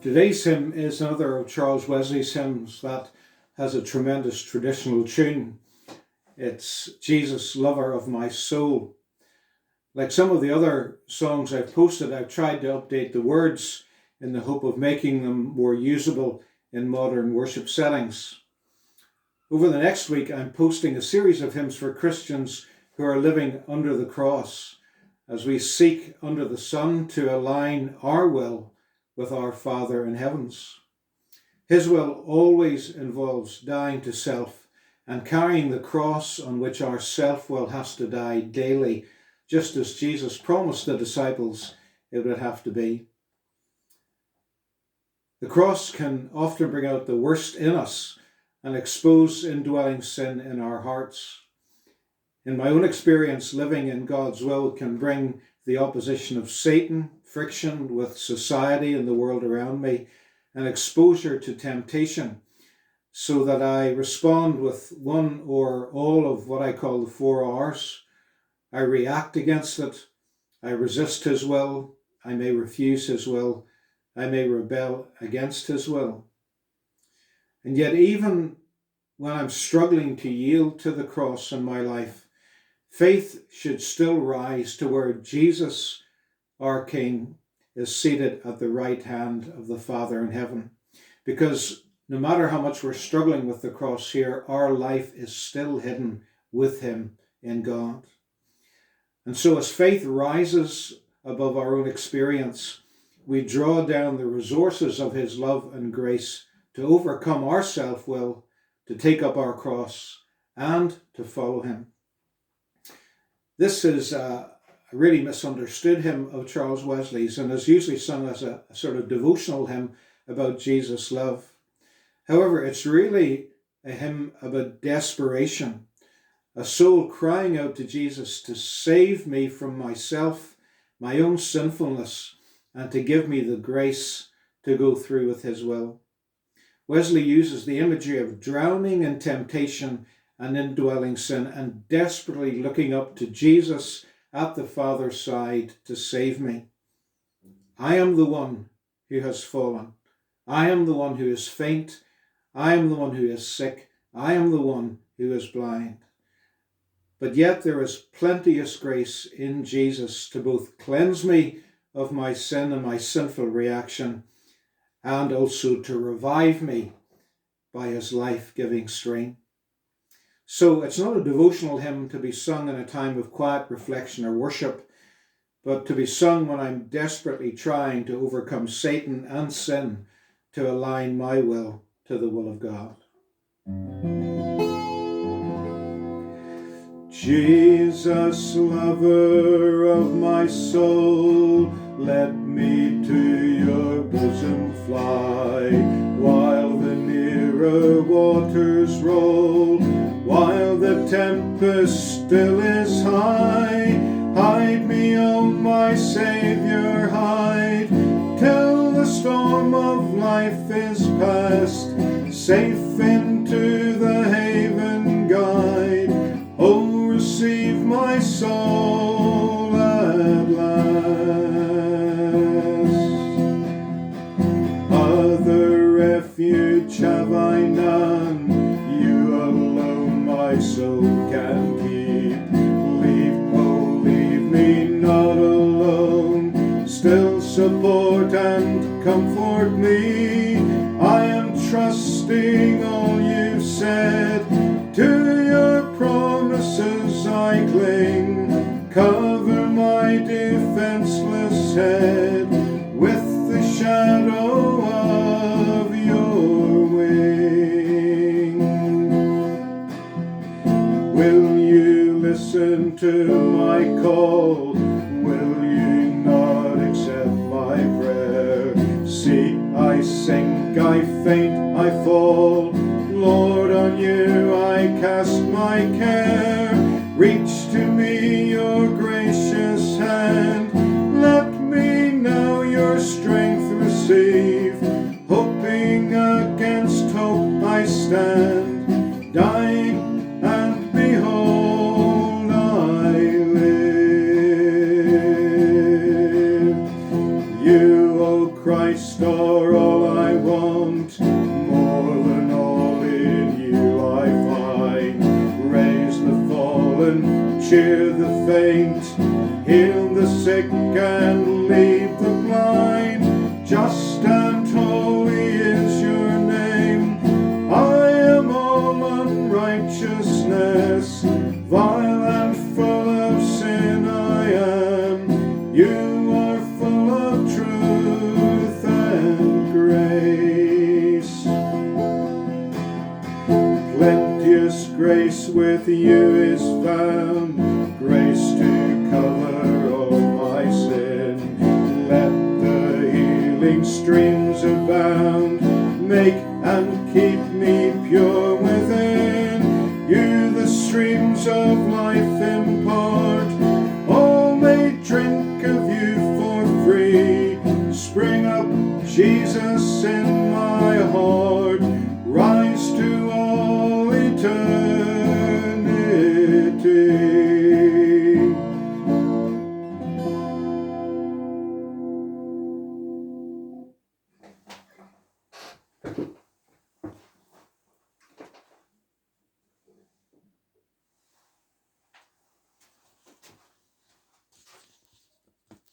Today's hymn is another of Charles Wesley's hymns that has a tremendous traditional tune. It's Jesus, Lover of My Soul. Like some of the other songs I've posted, I've tried to update the words in the hope of making them more usable in modern worship settings. Over the next week, I'm posting a series of hymns for Christians who are living under the cross, as we seek under the sun to align our will with our Father in heavens. His will always involves dying to self and carrying the cross on which our self-will has to die daily, just as Jesus promised the disciples it would have to be. The cross can often bring out the worst in us and expose indwelling sin in our hearts. In my own experience, living in God's will can bring the opposition of Satan, friction with society and the world around me, and exposure to temptation, so that I respond with one or all of what I call the 4 R's. I react against it, I resist his will, I may refuse his will, I may rebel against his will. And yet even when I'm struggling to yield to the cross in my life, faith should still rise to where Jesus, our King, is seated at the right hand of the Father in heaven. Because no matter how much we're struggling with the cross here, our life is still hidden with him in God. And so as faith rises above our own experience, we draw down the resources of his love and grace to overcome our self-will, to take up our cross, and to follow him. This is a really misunderstood hymn of Charles Wesley's and is usually sung as a sort of devotional hymn about Jesus' love. However, it's really a hymn about desperation, a soul crying out to Jesus to save me from myself, my own sinfulness, and to give me the grace to go through with his will. Wesley uses the imagery of drowning in temptation and indwelling sin and desperately looking up to Jesus at the Father's side to save me. I am the one who has fallen. I am the one who is faint. I am the one who is sick. I am the one who is blind. But yet there is plenteous grace in Jesus to both cleanse me of my sin and my sinful reaction, and also to revive me by his life-giving stream. So it's not a devotional hymn to be sung in a time of quiet reflection or worship, but to be sung when I'm desperately trying to overcome Satan and sin to align my will to the will of God. Jesus, lover of my soul, let me to your bosom fly, while the nearer waters roll, while the tempest still is high. Hide me, O my Saviour, hide, till the storm of life is past, safe into the haven guide. Oh, receive my soul at last. Other refuge have I none, you alone my soul can keep. Leave me not alone, still support and comfort me. I am trusting all you've said, to your promises I cling. Cover my defenceless head with the shadow of your wing. Will you listen to my call? Will you not accept my prayer? See, I sink, I faint, I fall. Lord, on you I cast my care. Reach to me your gracious hand. Let me now your strength receive. Hoping against hope I stand, dying and behold I live. You, O Christ, are all cheer the faint, heal the sick and lead the blind. Just and holy is your name. I am all unrighteousness, vile and full of sin I am. You are full of truth and grace. Plenteous grace with you is found, grace to cover all my sin. Let the healing streams abound, make and keep me pure within. You the streams of life impart, all may drink of you for free. Spring up, Jesus, in my heart, rise to all eternity.